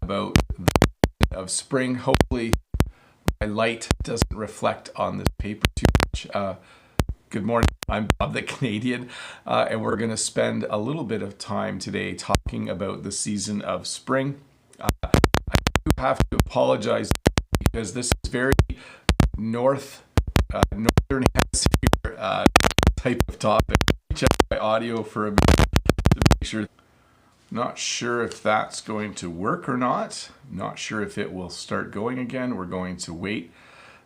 about of spring. Hopefully my light doesn't reflect on this paper too much. Good morning, I'm Bob the Canadian, and we're going to spend a little bit of time today talking about the season of spring. I do have to apologize because this is very northern hemisphere type of topic. Check my audio for a minute to make sure. Not sure if that's going to work or not. Not sure if it will start going again. We're going to wait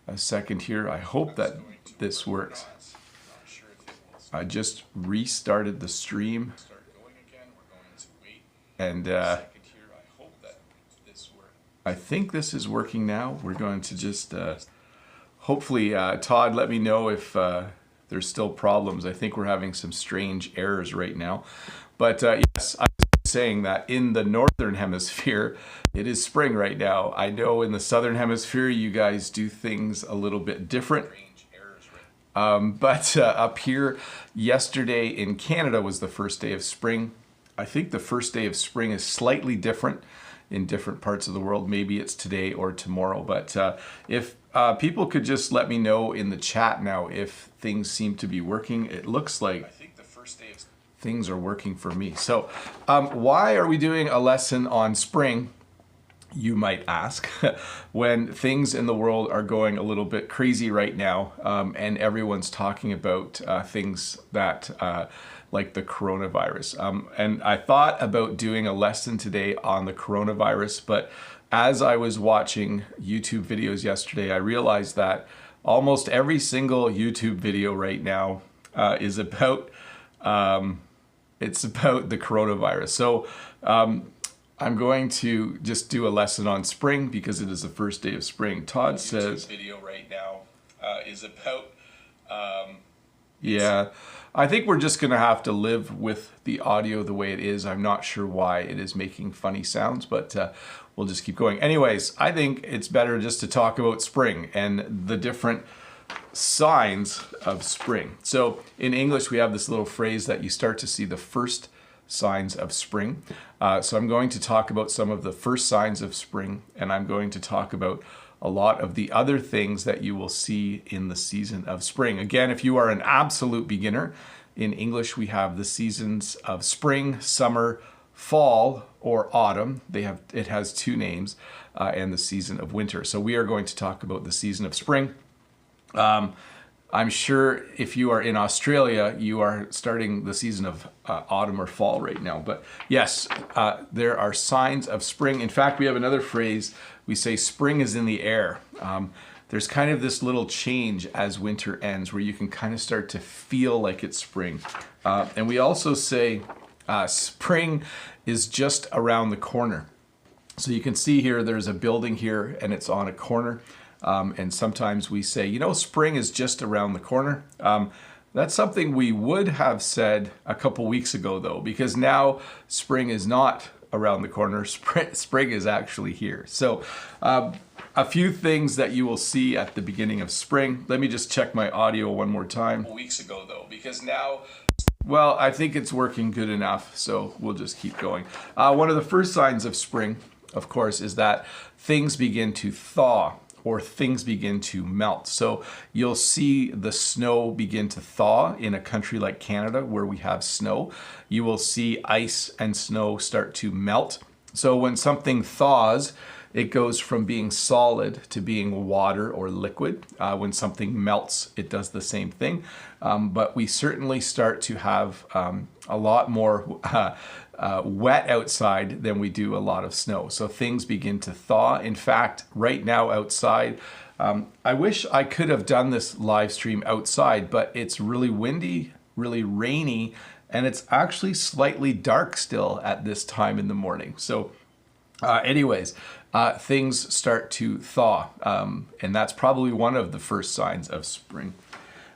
a second here. I hope that this works. I just restarted the stream, and I think this is working now. We're going to just hopefully, Todd, let me know if there's still problems. I think we're having some strange errors right now. But yes, I was saying that in the northern hemisphere, it is spring right now. I know in the southern hemisphere, you guys do things a little bit different. But up here, yesterday in Canada was the first day of spring. I think the first day of spring is slightly different in different parts of the world. Maybe it's today or tomorrow. But if people could just let me know in the chat now if things seem to be working. It looks like I think the first day of things are working for me. So why are we doing a lesson on spring, you might ask, when things in the world are going a little bit crazy right now, and everyone's talking about things that like the coronavirus. And I thought about doing a lesson today on the coronavirus, but as I was watching YouTube videos yesterday, I realized that almost every single YouTube video right now is about it's about the coronavirus. So I'm going to just do a lesson on spring because it is the first day of spring. Todd says video right now is about yeah, I think we're just gonna have to live with the audio the way it is. I'm not sure why it is making funny sounds, but we'll just keep going. Anyways, I think it's better just to talk about spring and the different signs of spring. So in English, we have this little phrase that you start to see the first signs of spring. So I'm going to talk about some of the first signs of spring, and I'm going to talk about a lot of the other things that you will see in the season of spring. Again, if you are an absolute beginner, in English we have the seasons of spring, summer, fall, or autumn. It has two names, and the season of winter. So we are going to talk about the season of spring. I'm sure if you are in Australia, you are starting the season of autumn or fall right now. But yes, there are signs of spring. In fact, we have another phrase. We say spring is in the air. There's kind of this little change as winter ends where you can kind of start to feel like it's spring. And we also say spring is just around the corner. So you can see here, there's a building here and it's on a corner. And sometimes we say, you know, spring is just around the corner. That's something we would have said a couple weeks ago, though, because now spring is not around the corner. Spring is actually here. So a few things that you will see at the beginning of spring. Let me just check my audio one more time. Weeks ago, though, because now, well, I think it's working good enough. So we'll just keep going. One of the first signs of spring, of course, is that things begin to thaw, or things begin to melt. So you'll see the snow begin to thaw in a country like Canada where we have snow. You will see ice and snow start to melt. So when something thaws, it goes from being solid to being water or liquid. When something melts, it does the same thing. But we certainly start to have a lot more wet outside than we do a lot of snow. So things begin to thaw. In fact, right now outside, I wish I could have done this live stream outside, but it's really windy, really rainy, and it's actually slightly dark still at this time in the morning. So anyways, things start to thaw, and that's probably one of the first signs of spring.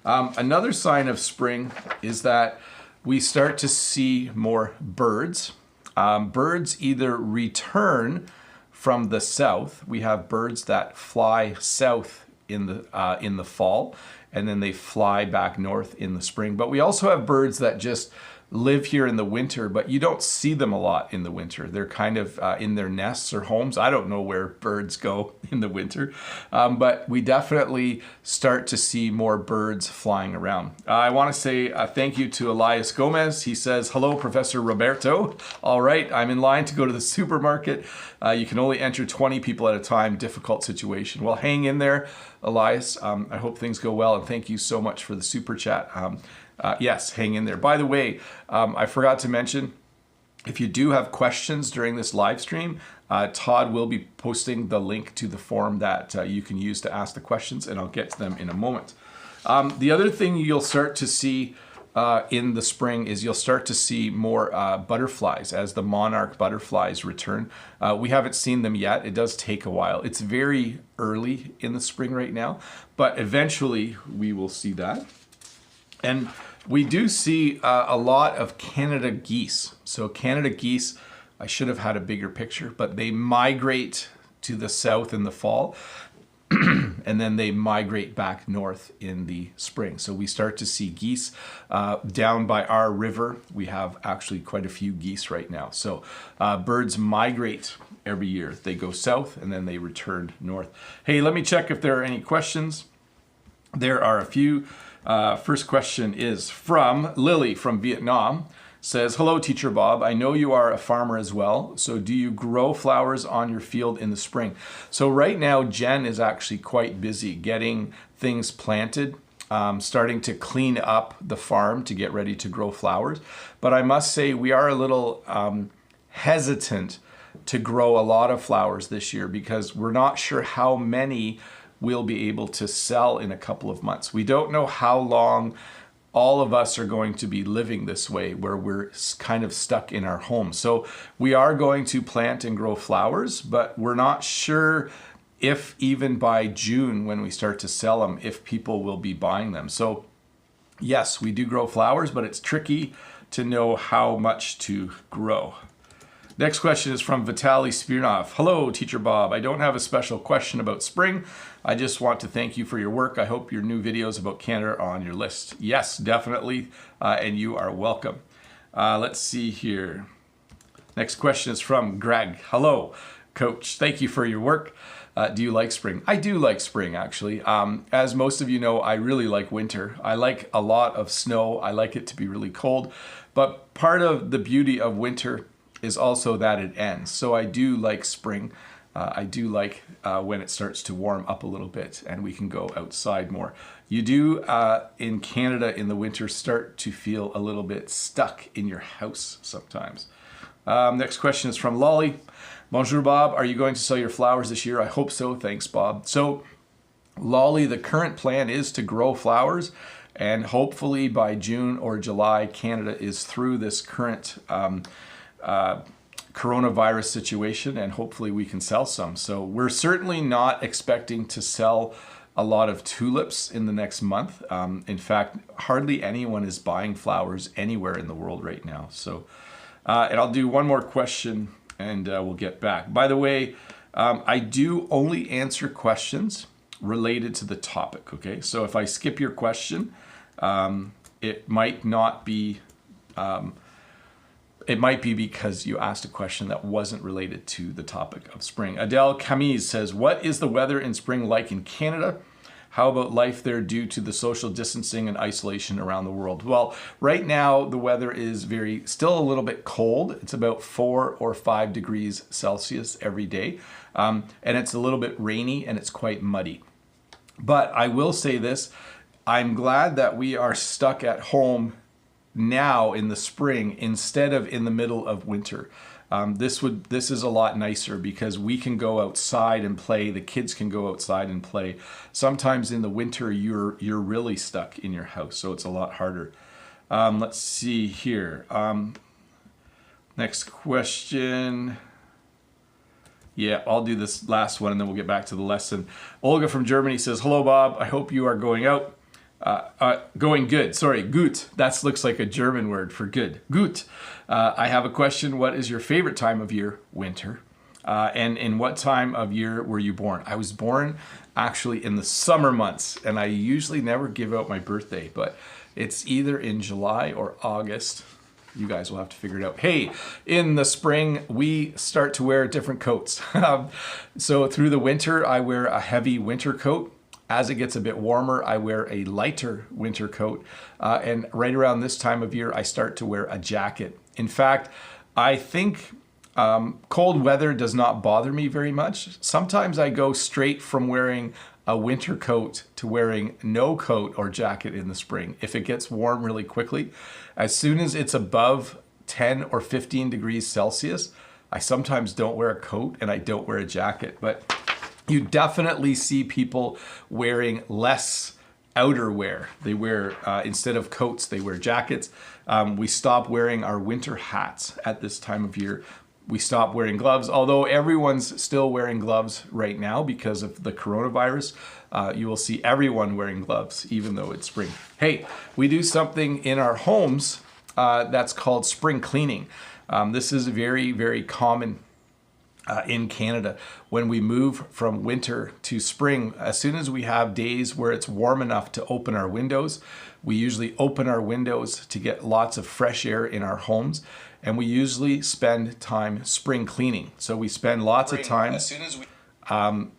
Another sign of spring is that we start to see more birds. Birds either return from the south. We have birds that fly south in the fall, and then they fly back north in the spring. But we also have birds that just live here in the winter, but you don't see them a lot in the winter. They're kind of in their nests or homes. I don't know where birds go in the winter, but we definitely start to see more birds flying around. I want to say thank you to Elias Gomez. He says, hello, Professor Roberto. All right, I'm in line to go to the supermarket. You can only enter 20 people at a time. Difficult situation. Well, hang in there, Elias. I hope things go well, and thank you so much for the super chat. Yes, hang in there. By the way, I forgot to mention, if you do have questions during this live stream, Todd will be posting the link to the form that you can use to ask the questions, and I'll get to them in a moment. The other thing you'll start to see in the spring is you'll start to see more butterflies as the monarch butterflies return. We haven't seen them yet. It does take a while. It's very early in the spring right now, but eventually we will see that. And we do see a lot of Canada geese. So Canada geese, I should have had a bigger picture, but they migrate to the south in the fall and then they migrate back north in the spring. So we start to see geese down by our river. We have actually quite a few geese right now. So birds migrate every year. They go south and then they return north. Hey, let me check if there are any questions. There are a few. First question is from Lily from Vietnam. Says, hello, Teacher Bob. I know you are a farmer as well. So do you grow flowers on your field in the spring? So right now, Jen is actually quite busy getting things planted, starting to clean up the farm to get ready to grow flowers. But I must say we are a little hesitant to grow a lot of flowers this year because we're not sure how many we'll be able to sell in a couple of months. We don't know how long all of us are going to be living this way where we're kind of stuck in our home. So we are going to plant and grow flowers, but we're not sure if even by June when we start to sell them, if people will be buying them. So yes, we do grow flowers, but it's tricky to know how much to grow. Next question is from Vitaly Spirnov. Hello, Teacher Bob. I don't have a special question about spring. I just want to thank you for your work. I hope your new videos about Canada are on your list. Yes, definitely, and you are welcome. Let's see here. Next question is from Greg. Hello, Coach. Thank you for your work. Do you like spring? I do like spring, actually. As most of you know, I really like winter. I like a lot of snow. I like it to be really cold. But part of the beauty of winter is also that it ends. So I do like spring. I do like when it starts to warm up a little bit and we can go outside more. You do, in Canada in the winter, start to feel a little bit stuck in your house sometimes. Next question is from Lolly. Bonjour, Bob. Are you going to sell your flowers this year? I hope so. Thanks, Bob. So, Lolly, the current plan is to grow flowers, and hopefully by June or July, Canada is through this current coronavirus situation, and hopefully we can sell some. So we're certainly not expecting to sell a lot of tulips in the next month. In fact, hardly anyone is buying flowers anywhere in the world right now. So, and I'll do one more question and we'll get back. By the way, I do only answer questions related to the topic, okay? So if I skip your question, it might not be it might be because you asked a question that wasn't related to the topic of spring. Adele Camise says, what is the weather in spring like in Canada? How about life there due to the social distancing and isolation around the world? Well, right now the weather is still a little bit cold. It's about 4 or 5 degrees Celsius every day. And it's a little bit rainy and it's quite muddy. But I will say this, I'm glad that we are stuck at home now in the spring instead of in the middle of winter. This is a lot nicer because we can go outside and play. The kids can go outside and play. Sometimes in the winter you're really stuck in your house, so it's a lot harder. Let's see here. Next question. Yeah, I'll do this last one and then we'll get back to the lesson. Olga from Germany says, hello, Bob. I hope you are going out. Going good. Sorry, gut. That looks like a German word for good. Gut. I have a question. What is your favorite time of year? Winter. And in what time of year were you born? I was born actually in the summer months, and I usually never give out my birthday, but it's either in July or August. You guys will have to figure it out. Hey, in the spring, we start to wear different coats. So through the winter, I wear a heavy winter coat. As it gets a bit warmer, I wear a lighter winter coat. And right around this time of year, I start to wear a jacket. In fact, I think cold weather does not bother me very much. Sometimes I go straight from wearing a winter coat to wearing no coat or jacket in the spring. If it gets warm really quickly, as soon as it's above 10 or 15 degrees Celsius, I sometimes don't wear a coat and I don't wear a jacket. But you definitely see people wearing less outerwear. They wear, instead of coats, they wear jackets. We stop wearing our winter hats at this time of year. We stop wearing gloves, although everyone's still wearing gloves right now because of the coronavirus. You will see everyone wearing gloves, even though it's spring. Hey, we do something in our homes that's called spring cleaning. This is very, very common in Canada. When we move from winter to spring, as soon as we have days where it's warm enough to open our windows, we usually open our windows to get lots of fresh air in our homes. And we usually spend time spring cleaning. So we spend lots of time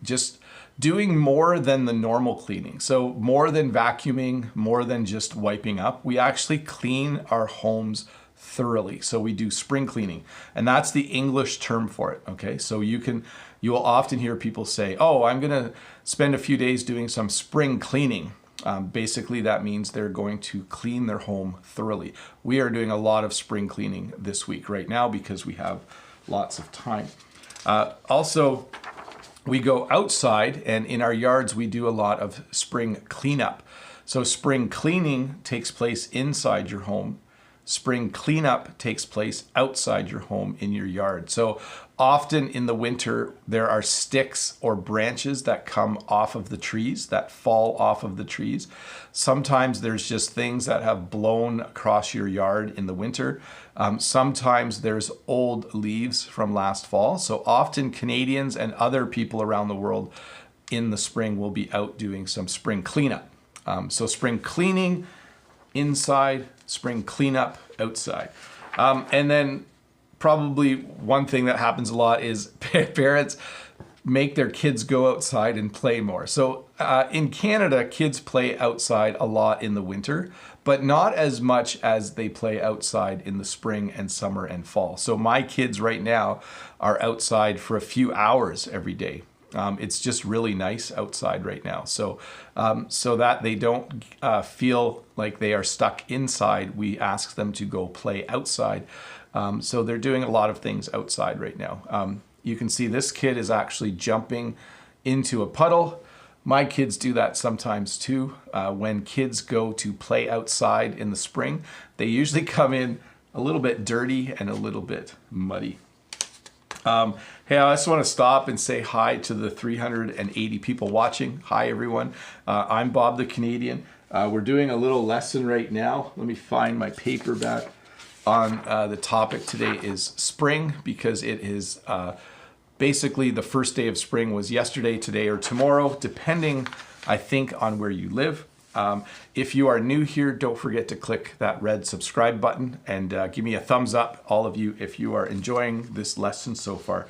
just doing more than the normal cleaning. So more than vacuuming, more than just wiping up, we actually clean our homes thoroughly. So we do spring cleaning, and that's the English term for it. Okay, so you will often hear people say, "Oh, I'm going to spend a few days doing some spring cleaning." Basically, that means they're going to clean their home thoroughly. We are doing a lot of spring cleaning this week right now because we have lots of time. Also, we go outside, and in our yards, we do a lot of spring cleanup. So spring cleaning takes place inside your home. Spring cleanup takes place outside your home in your yard. So often in the winter, there are sticks or branches that come off of the trees, that fall off of the trees. Sometimes there's just things that have blown across your yard in the winter. Sometimes there's old leaves from last fall. So often Canadians and other people around the world in the spring will be out doing some spring cleanup. So spring cleaning inside, spring cleanup outside. And then probably one thing that happens a lot is parents make their kids go outside and play more. So in Canada, kids play outside a lot in the winter, but not as much as they play outside in the spring and summer and fall. So my kids right now are outside for a few hours every day. It's just really nice outside right now. So that they don't feel like they are stuck inside, we ask them to go play outside. So they're doing a lot of things outside right now. You can see this kid is actually jumping into a puddle. My kids do that sometimes too. When kids go to play outside in the spring, they usually come in a little bit dirty and a little bit muddy. Hey, I just want to stop and say hi to the 380 people watching. Hi, everyone. I'm Bob the Canadian. We're doing a little lesson right now. Let me find my paper back on the topic today is spring, because it is basically the first day of spring was yesterday, today, or tomorrow, depending, I think, on where you live. If you are new here, don't forget to click that red subscribe button and give me a thumbs up, all of you, if you are enjoying this lesson so far.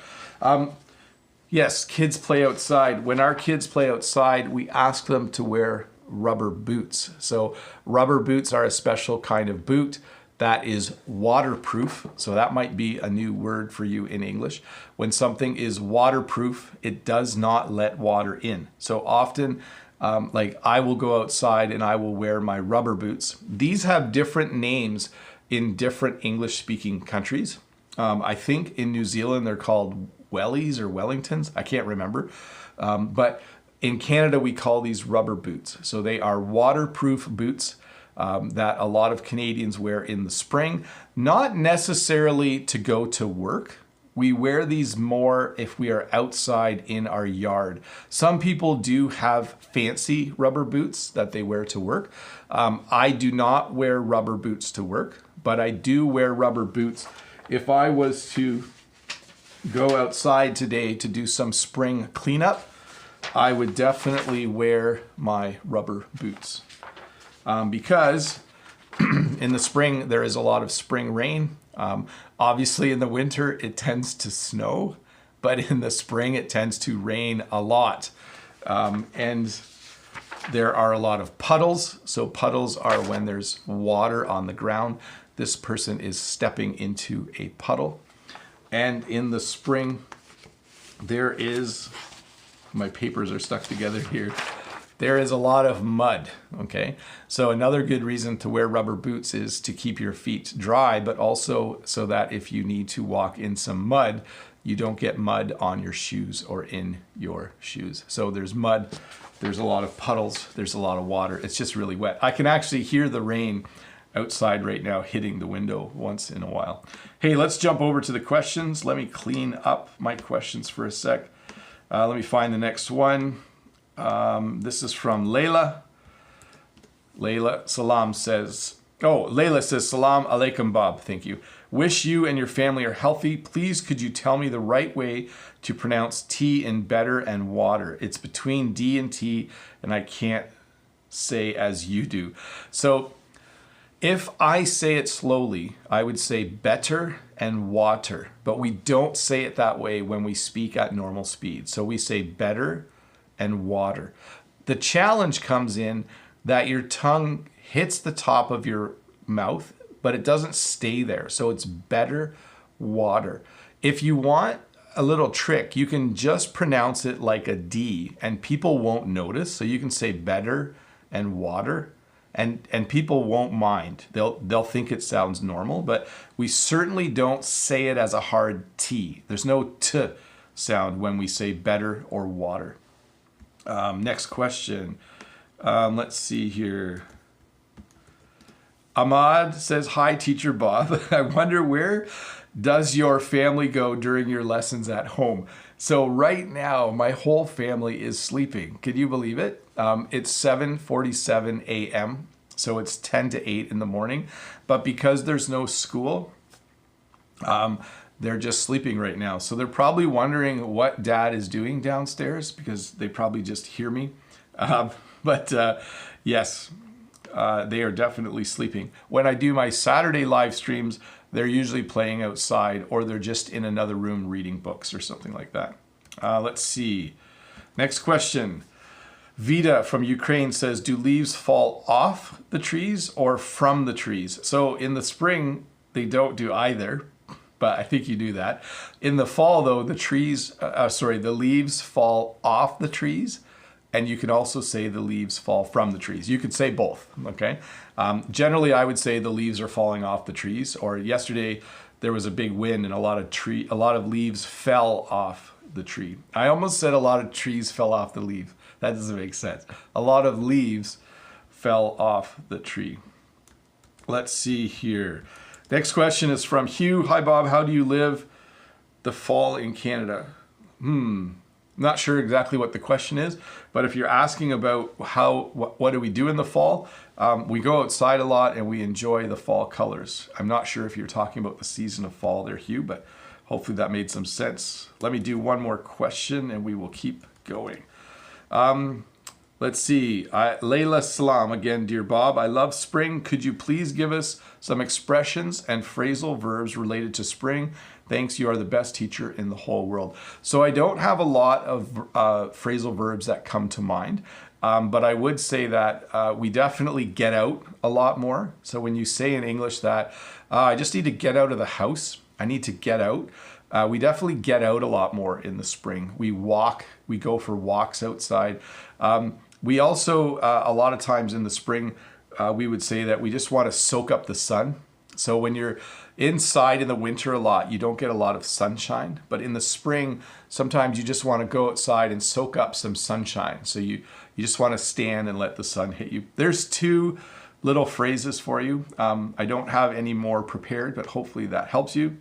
Yes, kids play outside. When our kids play outside, we ask them to wear rubber boots. So rubber boots are a special kind of boot that is waterproof. So that might be a new word for you in English. When something is waterproof, it does not let water in. So often, like I will go outside and I will wear my rubber boots. These have different names in different English speaking countries. I think in New Zealand they're called wellies or Wellingtons. I can't remember. But in Canada we call these rubber boots. So they are waterproof boots that a lot of Canadians wear in the spring. Not necessarily to go to work. We wear these more if we are outside in our yard. Some people do have fancy rubber boots that they wear to work. I do not wear rubber boots to work, but I do wear rubber boots. If I was to go outside today to do some spring cleanup, I would definitely wear my rubber boots. Because In the spring, there is a lot of spring rain. Obviously, in the winter, it tends to snow, but in the spring, it tends to rain a lot. And there are a lot of puddles. So puddles are when there's water on the ground. This person is stepping into a puddle. And in the spring, there is, my papers are stuck together here. There is a lot of mud, okay? So another good reason to wear rubber boots is to keep your feet dry, but also so that if you need to walk in some mud, you don't get mud on your shoes or in your shoes. So there's mud, there's a lot of puddles, there's a lot of water. It's just really wet. I can actually hear the rain outside right now hitting the window once in a while. Hey, let's jump over to the questions. Let me clean up my questions for a sec. Let me find the next one. This is from Layla. Layla says, Salam alaikum Bob, thank you. Wish you and your family are healthy. Please, could you tell me the right way to pronounce T in better and water? It's between D and T, and I can't say as you do. So if I say it slowly, I would say better and water, but we don't say it that way when we speak at normal speed. So we say better and water. The challenge comes in that your tongue hits the top of your mouth, but it doesn't stay there. So it's better water. If you want a little trick, you can just pronounce it like a D and people won't notice. So you can say better and water and people won't mind. They'll think it sounds normal, but we certainly don't say it as a hard T. There's no T sound when we say better or water. Next question. Let's see here. Ahmad says, hi, Teacher Bob. I wonder where does your family go during your lessons at home? So right now, my whole family is sleeping. Can you believe it? It's 7:47 a.m., so it's 10 to 8 in the morning. But because there's no school, they're just sleeping right now. So they're probably wondering what Dad is doing downstairs because they probably just hear me. Yes, they are definitely sleeping. When I do my Saturday live streams, they're usually playing outside or they're just in another room reading books or something like that. Let's see. Next question. Vida from Ukraine says, do leaves fall off the trees or from the trees? So in the spring, they don't do either, but I think you do that. In the fall though, the leaves fall off the trees. And you can also say the leaves fall from the trees. You could say both, okay? Generally, I would say the leaves are falling off the trees. Or yesterday, there was a big wind and a lot of leaves fell off the tree. I almost said a lot of trees fell off the leaf. That doesn't make sense. A lot of leaves fell off the tree. Let's see here. Next question is from Hugh. Hi, Bob. How do you live the fall in Canada? Not sure exactly what the question is, but if you're asking about what do we do in the fall, we go outside a lot and we enjoy the fall colors. I'm not sure if you're talking about the season of fall there, Hugh, but hopefully that made some sense. Let me do one more question and we will keep going. Let's see. Layla Salam again, dear Bob. I love spring. Could you please give us some expressions and phrasal verbs related to spring? Thanks, you are the best teacher in the whole world. So I don't have a lot of phrasal verbs that come to mind, but I would say that we definitely get out a lot more. So when you say in English that I just need to get out of the house, I need to get out, we definitely get out a lot more in the spring. We walk, we go for walks outside. We also, a lot of times in the spring, we would say that we just want to soak up the sun. So when you're inside in the winter a lot, you don't get a lot of sunshine. But in the spring, sometimes you just want to go outside and soak up some sunshine. So you just want to stand and let the sun hit you. There's two little phrases for you. I don't have any more prepared, but hopefully that helps you.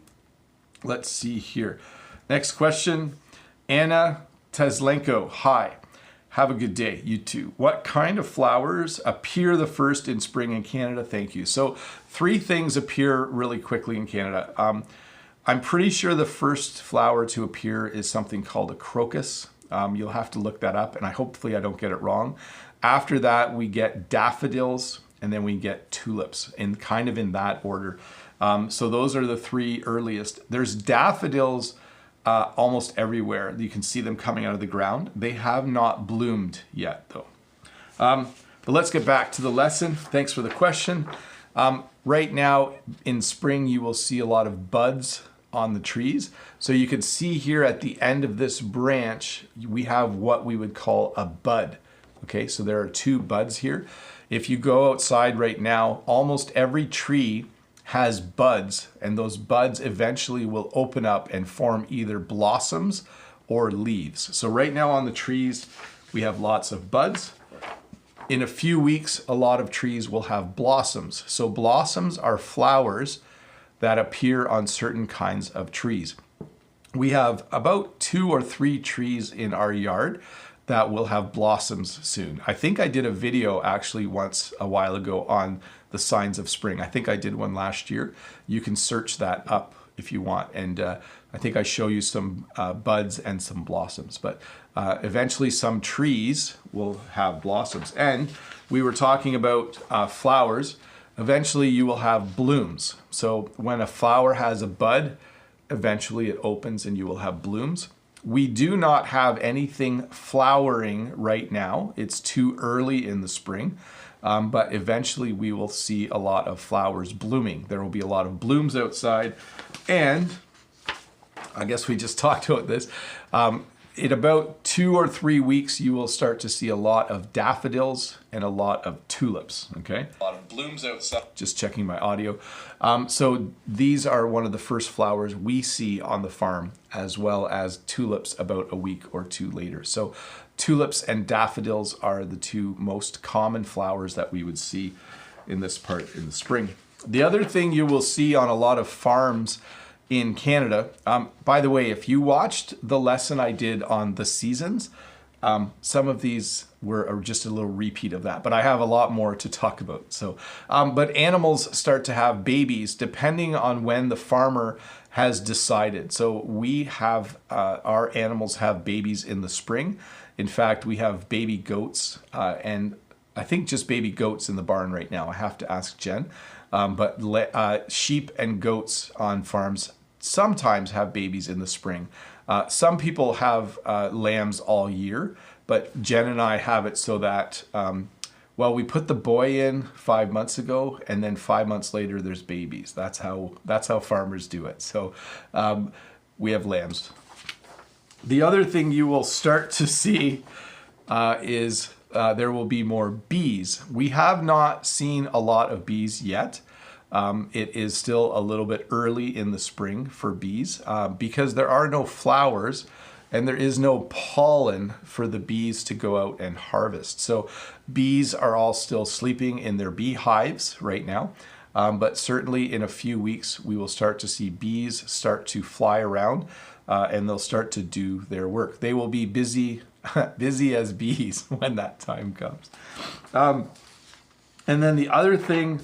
Let's see here. Next question. Anna Teslenko. Hi. Have a good day, you too. What kind of flowers appear the first in spring in Canada? Thank you. So 3 things appear really quickly in Canada. I'm pretty sure the first flower to appear is something called a crocus. You'll have to look that up, and hopefully I don't get it wrong. After that, we get daffodils, and then we get tulips, in kind of in that order. So those are the three earliest. There's daffodils almost everywhere. You can see them coming out of the ground. They have not bloomed yet though. But let's get back to the lesson. Thanks for the question. Right now in spring, you will see a lot of buds on the trees. So you can see here at the end of this branch, we have what we would call a bud. Okay, so there are two buds here. If you go outside right now, almost every tree has buds, and those buds eventually will open up and form either blossoms or leaves. So right now on the trees, we have lots of buds. In a few weeks, a lot of trees will have blossoms. So blossoms are flowers that appear on certain kinds of trees. We have about 2 or 3 trees in our yard that will have blossoms soon. I think I did a video actually once a while ago on the signs of spring. I think I did one last year. You can search that up if you want. And I think I show you some buds and some blossoms. But eventually some trees will have blossoms. And we were talking about flowers. Eventually you will have blooms. So when a flower has a bud, eventually it opens and you will have blooms. We do not have anything flowering right now. It's too early in the spring, but eventually we will see a lot of flowers blooming. There will be a lot of blooms outside, and I guess we just talked about this. In about 2 or 3 weeks, you will start to see a lot of daffodils and a lot of tulips, okay? A lot of blooms outside. Just checking my audio. So these are one of the first flowers we see on the farm, as well as tulips about a week or 2 later. So tulips and daffodils are the 2 most common flowers that we would see in this part in the spring. The other thing you will see on a lot of farms in Canada, by the way, if you watched the lesson I did on the seasons, some of these were just a little repeat of that, but I have a lot more to talk about. So, but animals start to have babies depending on when the farmer has decided. So we have, our animals have babies in the spring. In fact, we have baby goats, and I think just baby goats in the barn right now. I have to ask Jen. But sheep and goats on farms sometimes have babies in the spring. Some people have lambs all year, but Jen and I have it so that, well, we put the boy in 5 months ago, and then 5 months later there's babies. That's how farmers do it. So we have lambs. The other thing you will start to see is there will be more bees. We have not seen a lot of bees yet. It is still a little bit early in the spring for bees because there are no flowers and there is no pollen for the bees to go out and harvest. So bees are all still sleeping in their beehives right now. But certainly in a few weeks, we will start to see bees start to fly around and they'll start to do their work. They will be busy as bees when that time comes. And then the other thing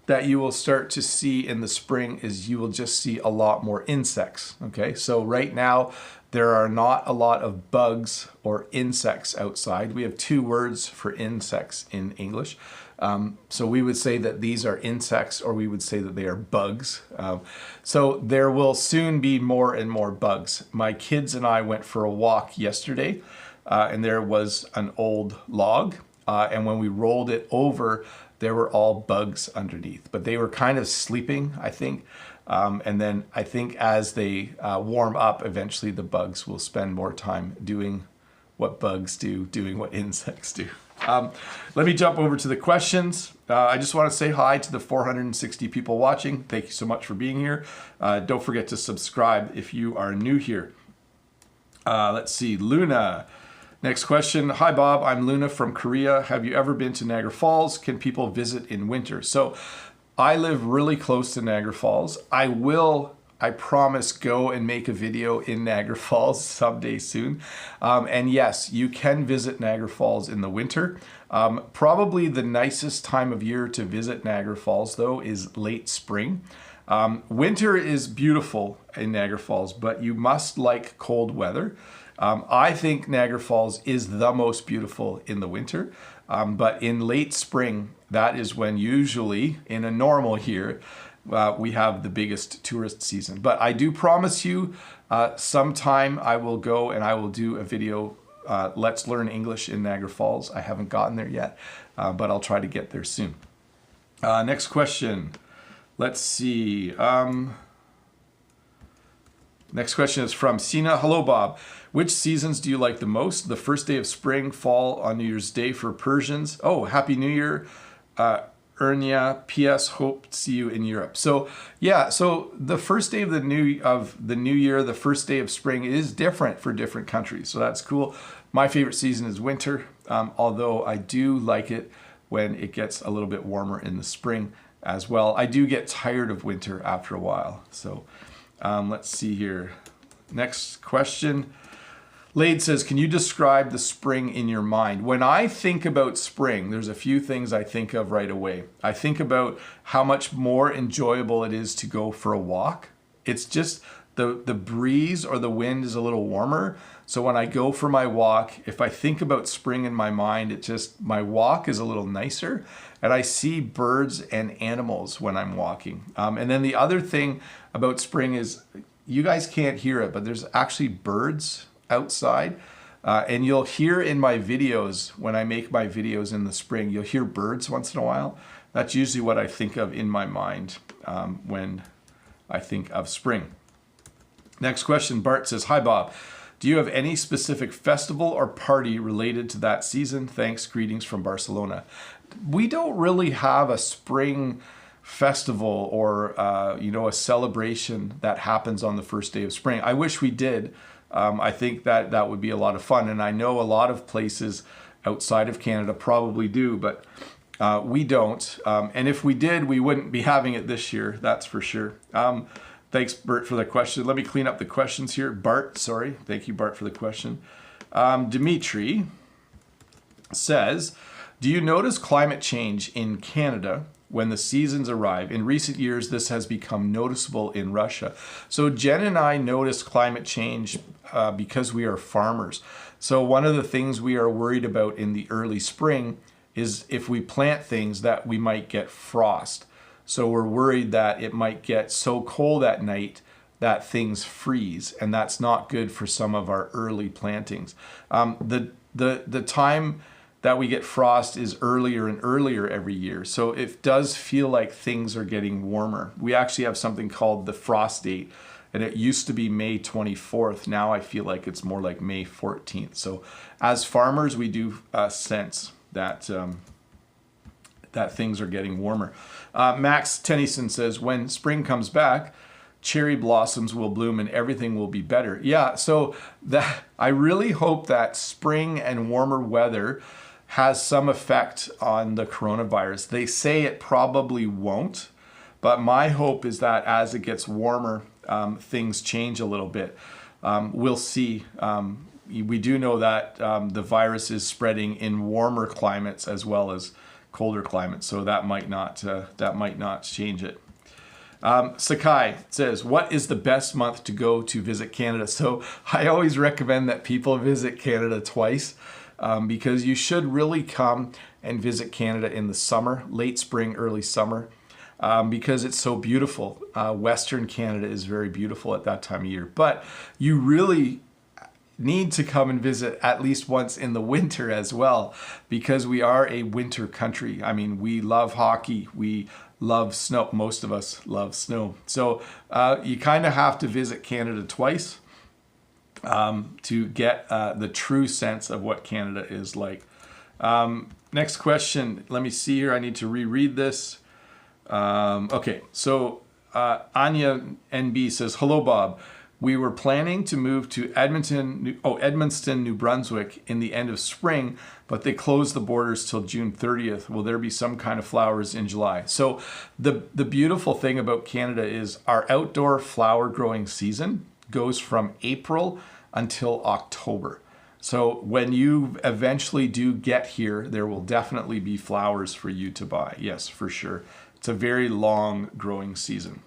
that you will start to see in the spring is you will just see a lot more insects, okay? So right now, there are not a lot of bugs or insects outside. We have 2 words for insects in English. So we would say that these are insects, or we would say that they are bugs. So there will soon be more and more bugs. My kids and I went for a walk yesterday, and there was an old log, and when we rolled it over, there were all bugs underneath, but they were kind of sleeping, I think. And then I think as they warm up, eventually the bugs will spend more time doing what bugs do, doing what insects do. Let me jump over to the questions. I just want to say hi to the 460 people watching. Thank you so much for being here. Don't forget to subscribe if you are new here. Let's see, Luna. Next question. Hi, Bob. I'm Luna from Korea. Have you ever been to Niagara Falls? Can people visit in winter? So I live really close to Niagara Falls. I will, I promise, go and make a video in Niagara Falls someday soon. And yes, you can visit Niagara Falls in the winter. Probably the nicest time of year to visit Niagara Falls, though, is late spring. Winter is beautiful in Niagara Falls, but you must like cold weather. I think Niagara Falls is the most beautiful in the winter, but in late spring, that is when usually in a normal year, we have the biggest tourist season. But I do promise you, sometime I will go and I will do a video, Let's Learn English in Niagara Falls. I haven't gotten there yet, but I'll try to get there soon. Next question. Let's see. Next question is from Sina. Hello, Bob. Which seasons do you like the most? The first day of spring, fall, on New Year's Day for Persians. Oh, Happy New Year. Ernia, P.S. Hope to see you in Europe. So yeah, so the first day of the new year, the first day of spring is different for different countries. So that's cool. My favorite season is winter, although I do like it when it gets a little bit warmer in the spring as well. I do get tired of winter after a while. So let's see here. Next question. Lade says, can you describe the spring in your mind? When I think about spring, there's a few things I think of right away. I think about how much more enjoyable it is to go for a walk. It's just the breeze or the wind is a little warmer. So when I go for my walk, if I think about spring in my mind, it just, my walk is a little nicer and I see birds and animals when I'm walking. And then the other thing about spring is, you guys can't hear it, but there's actually birds outside, and you'll hear in my videos, when I make my videos in the spring, you'll hear birds once in a while. That's usually what I think of in my mind when I think of spring. Next question, Bart says, hi Bob, do you have any specific festival or party related to that season? Thanks, greetings from Barcelona. We don't really have a spring festival or a celebration that happens on the first day of spring. I wish we did. I think that would be a lot of fun. And I know a lot of places outside of Canada probably do, but we don't. And if we did, we wouldn't be having it this year, that's for sure. Thanks, Bert, for the question. Let me clean up the questions here. Bart, sorry. Thank you, Bart, for the question. Dimitri says, do you notice climate change in Canada when the seasons arrive? In recent years, this has become noticeable in Russia. So Jen and I notice climate change because we are farmers. So one of the things we are worried about in the early spring is if we plant things that we might get frost. So we're worried that it might get so cold at night that things freeze, and that's not good for some of our early plantings. The time that we get frost is earlier and earlier every year. So it does feel like things are getting warmer. We actually have something called the frost date, and it used to be May 24th. Now I feel like it's more like May 14th. So as farmers, we do sense that that things are getting warmer. Max Tennyson says, when spring comes back, cherry blossoms will bloom and everything will be better. Yeah, so I really hope that spring and warmer weather has some effect on the coronavirus. They say it probably won't, but my hope is that as it gets warmer, things change a little bit. We'll see. We do know that the virus is spreading in warmer climates as well as colder climates, so that might not change it. Sakai says, what is the best month to go to visit Canada? So I always recommend that people visit Canada twice. Because you should really come and visit Canada in the summer, late spring, early summer, because it's so beautiful. Western Canada is very beautiful at that time of year. But you really need to come and visit at least once in the winter as well, because we are a winter country. I mean, we love hockey. We love snow. Most of us love snow. So you kind of have to visit Canada twice. To get the true sense of what Canada is like. Next question, let me see here. I need to reread this. Okay, so Anya NB says, hello, Bob. We were planning to move to Edmundston, New Brunswick in the end of spring, but they closed the borders till June 30th. Will there be some kind of flowers in July? So the beautiful thing about Canada is our outdoor flower growing season goes from April until October. So when you eventually do get here, there will definitely be flowers for you to buy. Yes, for sure. It's a very long growing season.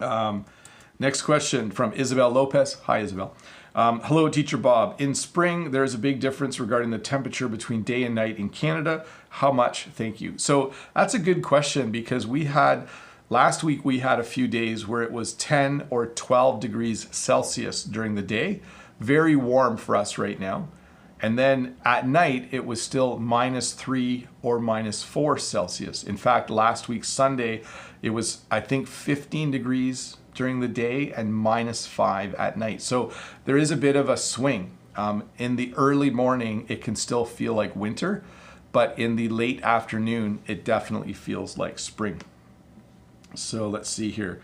Next question from Isabel Lopez. Hi, Isabel. Hello, Teacher Bob. In spring, there's a big difference regarding the temperature between day and night in Canada. How much? Thank you. So that's a good question, because last week we had a few days where it was 10 or 12 degrees Celsius during the day. Very warm for us right now. And then at night, it was still -3 or -4 Celsius. In fact, last week, Sunday, it was, I think, 15 degrees during the day and -5 at night. So there is a bit of a swing. In the early morning, it can still feel like winter, but in the late afternoon, it definitely feels like spring. So let's see here.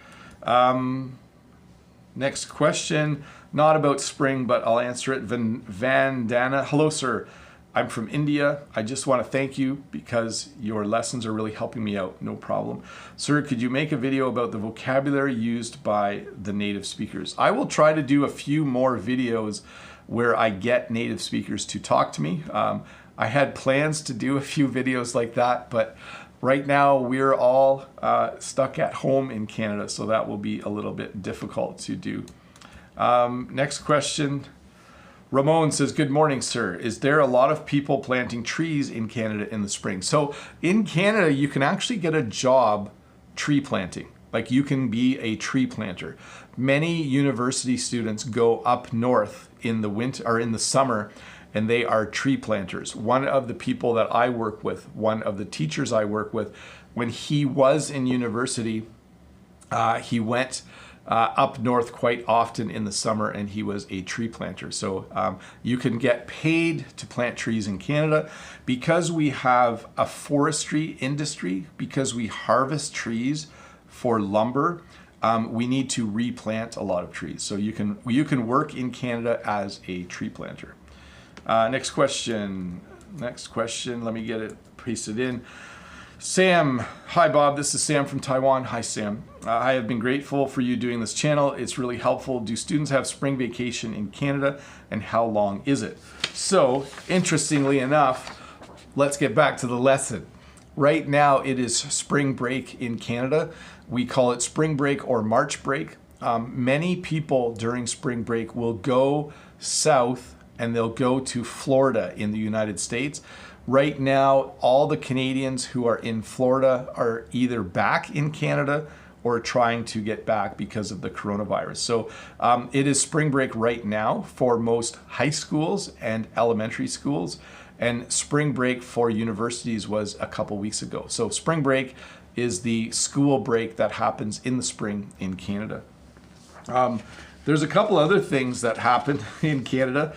Next question, not about spring, but I'll answer it. Vandana, hello, sir. I'm from India. I just want to thank you because your lessons are really helping me out. No problem. Sir, could you make a video about the vocabulary used by the native speakers? I will try to do a few more videos where I get native speakers to talk to me. I had plans to do a few videos like that, but right now we're all stuck at home in Canada, so that will be a little bit difficult to do. Next question. Ramon says, good morning, sir. Is there a lot of people planting trees in Canada in the spring? So in Canada, you can actually get a job tree planting. Like, you can be a tree planter. Many university students go up north in the winter or in the summer, and they are tree planters. One of the people that I work with, one of the teachers I work with, when he was in university, he went up north quite often in the summer, and he was a tree planter. So you can get paid to plant trees in Canada. Because we have a forestry industry, because we harvest trees for lumber, we need to replant a lot of trees. So you can work in Canada as a tree planter. Next question. Let me get it pasted in. Sam, hi Bob, this is Sam from Taiwan. Hi Sam. I have been grateful for you doing this channel. It's really helpful. Do students have spring vacation in Canada, and how long is it? So, interestingly enough, let's get back to the lesson. Right now it is spring break in Canada. We call it spring break or March break. Many people during spring break will go south and they'll go to Florida in the United States. Right now, all the Canadians who are in Florida are either back in Canada or trying to get back because of the coronavirus. So it is spring break right now for most high schools and elementary schools, and spring break for universities was a couple weeks ago. So spring break is the school break that happens in the spring in Canada. There's a couple other things that happen in Canada.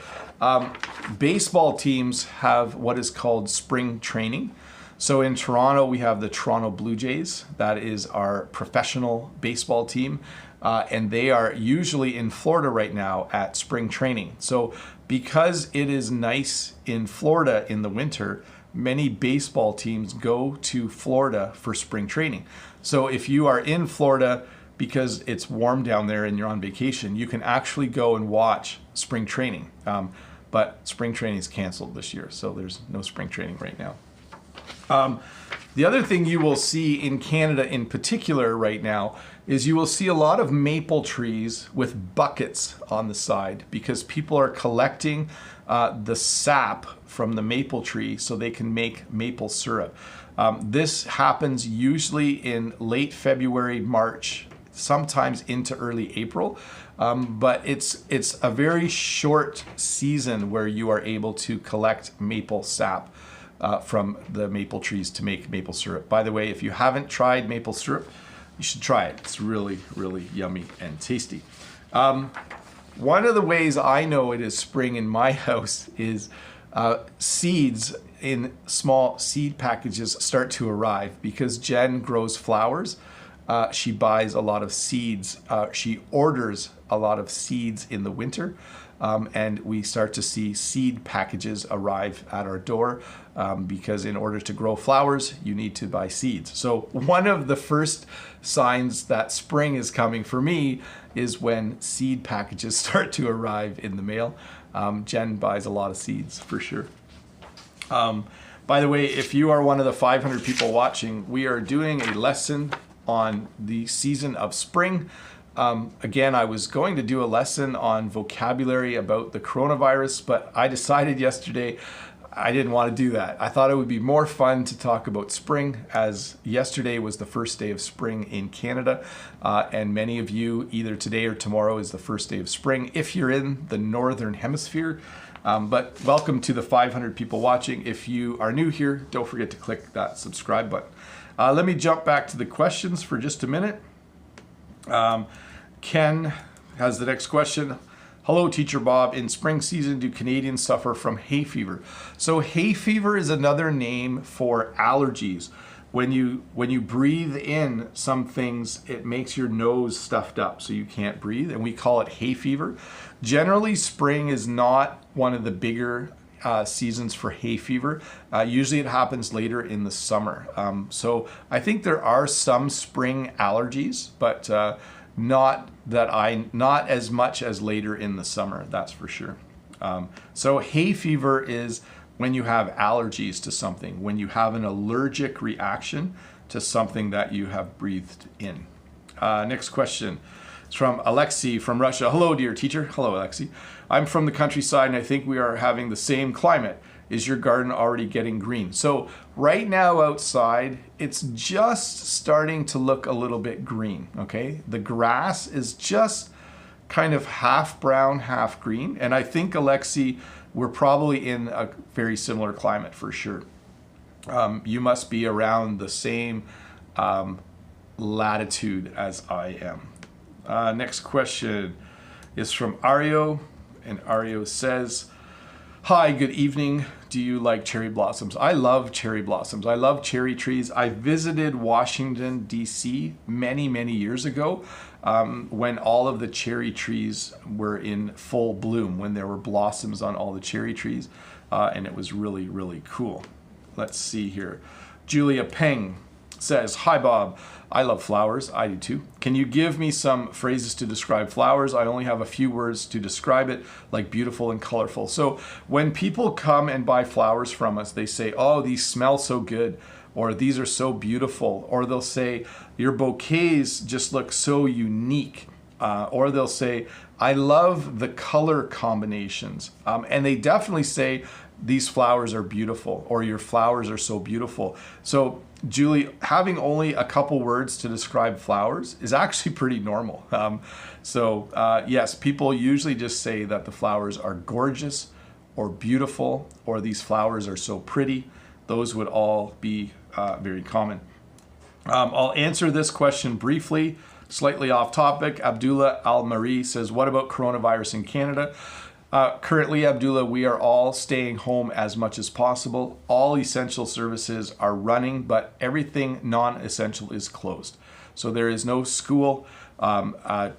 Baseball teams have what is called spring training. So in Toronto, we have the Toronto Blue Jays. That is our professional baseball team. And they are usually in Florida right now at spring training. So because it is nice in Florida in the winter, many baseball teams go to Florida for spring training. So if you are in Florida because it's warm down there and you're on vacation, you can actually go and watch spring training. But spring training is canceled this year, so there's no spring training right now. The other thing you will see in Canada in particular right now is you will see a lot of maple trees with buckets on the side, because people are collecting the sap from the maple tree so they can make maple syrup. This happens usually in late February, March, sometimes into early April. But it's a very short season where you are able to collect maple sap from the maple trees to make maple syrup. By the way, if you haven't tried maple syrup, you should try it. It's really, really yummy and tasty. One of the ways I know it is spring in my house is seeds in small seed packages start to arrive, because Jen grows flowers. She buys a lot of seeds. She orders a lot of seeds in the winter, and we start to see seed packages arrive at our door, because in order to grow flowers, you need to buy seeds. So one of the first signs that spring is coming for me is when seed packages start to arrive in the mail. Jen buys a lot of seeds for sure. By the way, if you are one of the 500 people watching, we are doing a lesson on the season of spring. Again, I was going to do a lesson on vocabulary about the coronavirus, but I decided yesterday I didn't want to do that. I thought it would be more fun to talk about spring, as yesterday was the first day of spring in Canada, and many of you, either today or tomorrow is the first day of spring if you're in the Northern Hemisphere. But welcome to the 500 people watching. If you are new here, don't forget to click that subscribe button. Let me jump back to the questions for just a minute. Ken has the next question. Hello, Teacher Bob. In spring season, do Canadians suffer from hay fever? So hay fever is another name for allergies. When you breathe in some things, it makes your nose stuffed up so you can't breathe, and we call it hay fever. Generally, spring is not one of the bigger seasons for hay fever. Usually it happens later in the summer. So I think there are some spring allergies, but not as much as later in the summer, that's for sure. So hay fever is when you have allergies to something, when you have an allergic reaction to something that you have breathed in. Next question. It's from Alexei from Russia. Hello, dear teacher. Hello, Alexei. I'm from the countryside and I think we are having the same climate. Is your garden already getting green? So right now outside, it's just starting to look a little bit green, okay? The grass is just kind of half brown, half green. And I think, Alexei, we're probably in a very similar climate for sure. You must be around the same latitude as I am. Next question is from Ario, and Ario says, hi, good evening. Do you like cherry blossoms? I love cherry blossoms. I love cherry trees. I visited Washington, D.C. many, many years ago when all of the cherry trees were in full bloom, when there were blossoms on all the cherry trees, and it was really, really cool. Let's see here. Julia Peng says, hi, Bob. I love flowers. I do too. Can you give me some phrases to describe flowers? I only have a few words to describe it, like beautiful and colorful. So when people come and buy flowers from us, they say, oh, these smell so good, or these are so beautiful, or they'll say, your bouquets just look so unique, or they'll say, I love the color combinations. And they definitely say, these flowers are beautiful, or your flowers are so beautiful. So Julie, having only a couple words to describe flowers is actually pretty normal. Yes, people usually just say that the flowers are gorgeous or beautiful, or these flowers are so pretty. Those would all be very common. I'll answer this question briefly, slightly off topic. Abdullah Al-Mari says, what about coronavirus in Canada? Currently, Abdullah, we are all staying home as much as possible. All essential services are running, but everything non-essential is closed. So there is no school.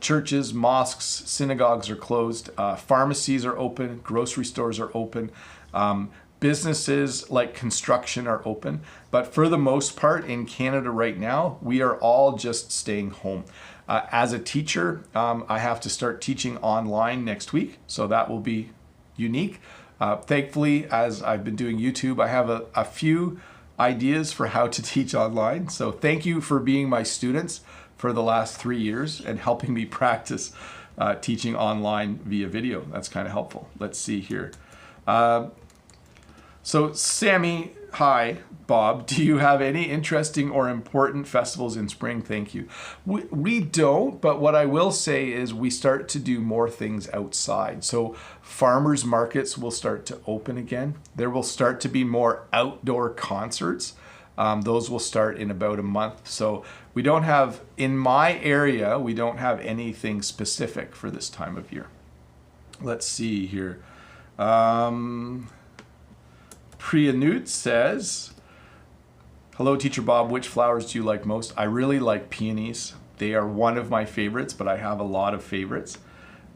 Churches, mosques, synagogues are closed. Pharmacies are open. Grocery stores are open. Businesses like construction are open. But for the most part in Canada right now, we are all just staying home. As a teacher, I have to start teaching online next week, so that will be unique. Thankfully, as I've been doing YouTube, I have a few ideas for how to teach online. So thank you for being my students for the last 3 years and helping me practice teaching online via video. That's kind of helpful. Let's see here. So Sammy, hi, Bob, do you have any interesting or important festivals in spring? Thank you. We don't, but what I will say is we start to do more things outside. So farmers markets will start to open again. There will start to be more outdoor concerts. Those will start in about a month. So we don't have, in my area, we don't have anything specific for this time of year. Let's see here. Priyanut says, hello, Teacher Bob, which flowers do you like most? I really like peonies. They are one of my favorites, but I have a lot of favorites.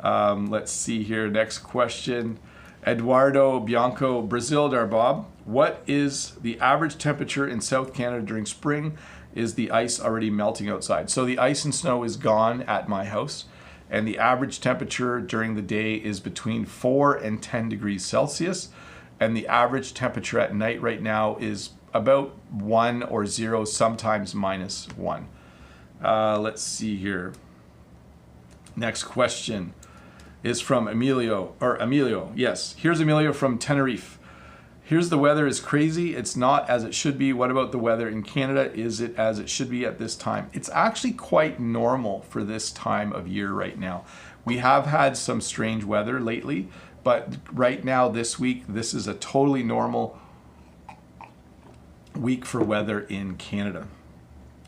Let's see here. Next question. Eduardo Bianco, Brazil, there, Bob. What is the average temperature in South Canada during spring? Is the ice already melting outside? So the ice and snow is gone at my house, and the average temperature during the day is between 4 and 10 degrees Celsius. And the average temperature at night right now is about 1 or 0, sometimes -1. Let's see here. Next question is from Emilio. Yes, here's Emilio from Tenerife. Here's the weather is crazy. It's not as it should be. What about the weather in Canada? Is it as it should be at this time? It's actually quite normal for this time of year right now. We have had some strange weather lately, but right now this week, this is a totally normal week for weather in Canada.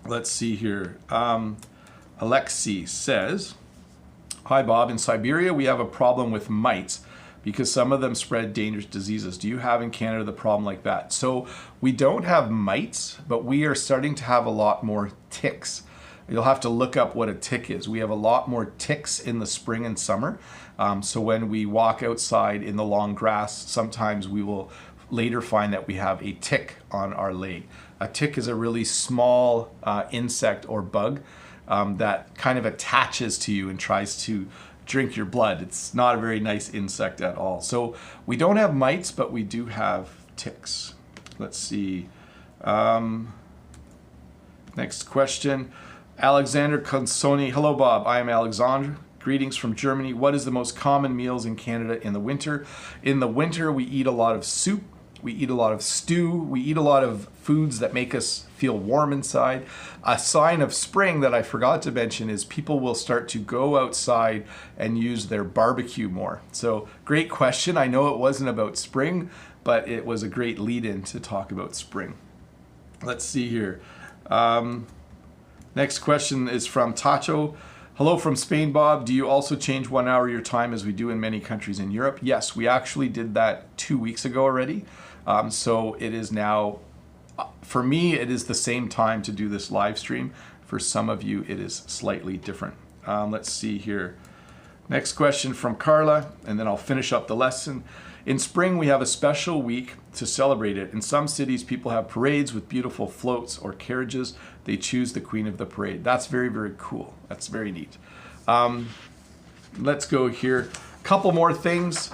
Let's see here. Alexei says, hi Bob, in Siberia we have a problem with mites because some of them spread dangerous diseases. Do you have in Canada the problem like that? So we don't have mites, but we are starting to have a lot more ticks. You'll have to look up what a tick is. We have a lot more ticks in the spring and summer. So when we walk outside in the long grass, sometimes we will later find that we have a tick on our leg. A tick is a really small insect or bug that kind of attaches to you and tries to drink your blood. It's not a very nice insect at all. So we don't have mites, but we do have ticks. Let's see. Next question. Alexander Consoni. Hello, Bob. I am Alexandre. Greetings from Germany. What is the most common meals in Canada in the winter? In the winter, we eat a lot of soup. We eat a lot of stew. We eat a lot of foods that make us feel warm inside. A sign of spring that I forgot to mention is people will start to go outside and use their barbecue more. So great question. I know it wasn't about spring, but it was a great lead-in to talk about spring. Let's see here. Next question is from Tacho. Hello from Spain, Bob. Do you also change 1 hour your time as we do in many countries in Europe? Yes, we actually did that 2 weeks ago already. So it is now, for me, it is the same time to do this live stream. For some of you, it is slightly different. Let's see here. Next question from Carla, and then I'll finish up the lesson. In spring, we have a special week to celebrate it. In some cities, people have parades with beautiful floats or carriages. They choose the queen of the parade. That's very, very cool. That's very neat. Let's go here. A couple more things.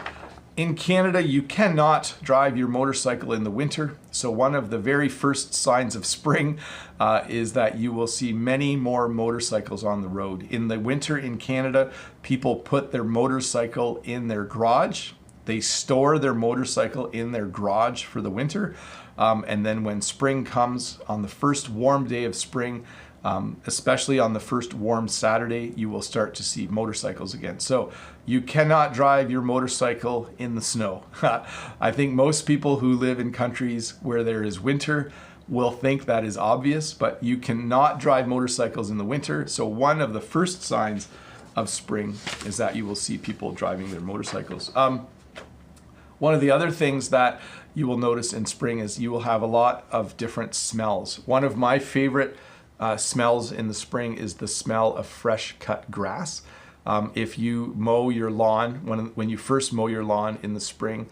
In Canada, you cannot drive your motorcycle in the winter. So one of the very first signs of spring is that you will see many more motorcycles on the road. In the winter in Canada, people put their motorcycle in their garage. They store their motorcycle in their garage for the winter. And then when spring comes, on the first warm day of spring, especially on the first warm Saturday, you will start to see motorcycles again. So you cannot drive your motorcycle in the snow. I think most people who live in countries where there is winter will think that is obvious, but you cannot drive motorcycles in the winter. So one of the first signs of spring is that you will see people driving their motorcycles. One of the other things that you will notice in spring is you will have a lot of different smells. One of my favorite smells in the spring is the smell of fresh cut grass. If you mow your lawn, when you first mow your lawn in the spring,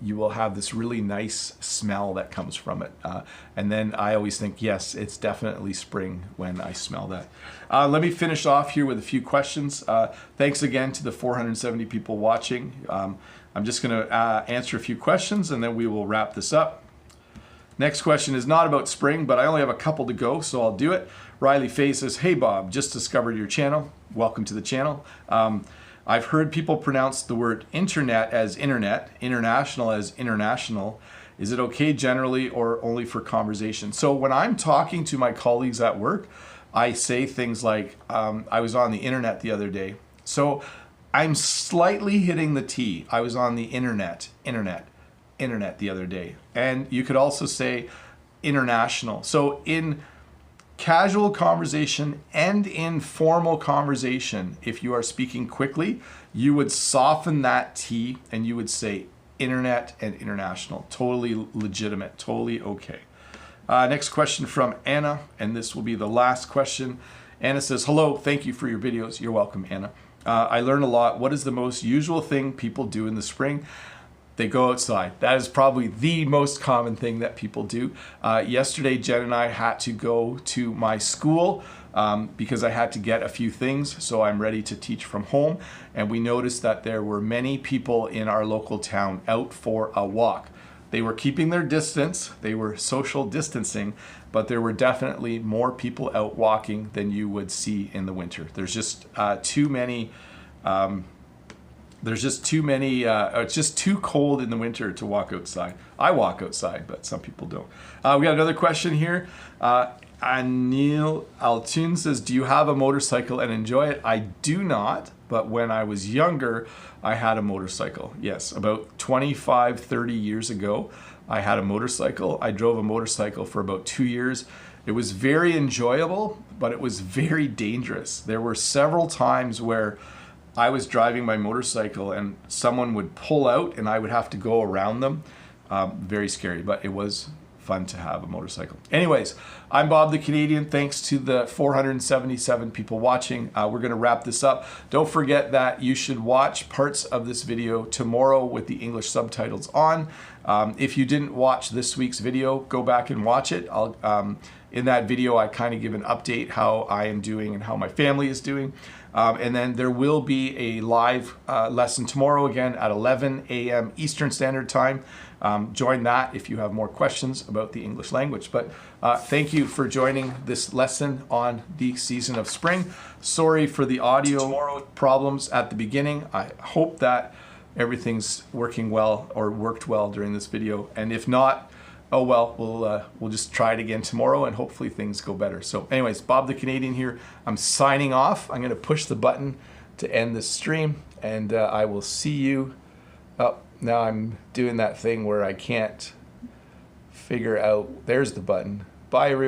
you will have this really nice smell that comes from it. And then I always think, yes, it's definitely spring when I smell that. Let me finish off here with a few questions. Thanks again to the 470 people watching. I'm just going to answer a few questions and then we will wrap this up. Next question is not about spring, but I only have a couple to go, so I'll do it. Riley Faye says, hey Bob, just discovered your channel. Welcome to the channel. I've heard people pronounce the word internet as internet, international as international. Is it okay generally or only for conversation? So when I'm talking to my colleagues at work, I say things like, I was on the internet the other day. So I'm slightly hitting the T. I was on the internet the other day. And you could also say international. So in casual conversation and in formal conversation, if you are speaking quickly, you would soften that T and you would say internet and international. Totally legitimate, totally okay. Next question from Anna, and this will be the last question. Anna says, hello, thank you for your videos. You're welcome, Anna. I learn a lot. What is the most usual thing people do in the spring? They go outside. That is probably the most common thing that people do. Yesterday, Jen and I had to go to my school because I had to get a few things, so I'm ready to teach from home. And we noticed that there were many people in our local town out for a walk. They were keeping their distance, they were social distancing, but there were definitely more people out walking than you would see in the winter. There's just too many, it's just too cold in the winter to walk outside. I walk outside, but some people don't. We got another question here. Anil Altun says, do you have a motorcycle and enjoy it? I do not, but when I was younger, I had a motorcycle. Yes, about 25, 30 years ago, I had a motorcycle. I drove a motorcycle for about 2 years. It was very enjoyable, but it was very dangerous. There were several times where I was driving my motorcycle and someone would pull out and I would have to go around them. Very scary, but it was fun to have a motorcycle. Anyways, I'm Bob the Canadian. Thanks to the 477 people watching. We're going to wrap this up. Don't forget that you should watch parts of this video tomorrow with the English subtitles on. If you didn't watch this week's video, go back and watch it. In that video, I kind of give an update how I am doing and how my family is doing. And then there will be a live lesson tomorrow again at 11 a.m. Eastern Standard Time. Join that if you have more questions about the English language. But thank you for joining this lesson on the season of spring. Sorry for the audio problems at the beginning. I hope that everything's working well or worked well during this video. And if not, oh well, we'll just try it again tomorrow and hopefully things go better. So anyways, Bob the Canadian here. I'm signing off. I'm going to push the button to end this stream and I will see you. Oh, now I'm doing that thing where I can't figure out. There's the button. Bye everyone.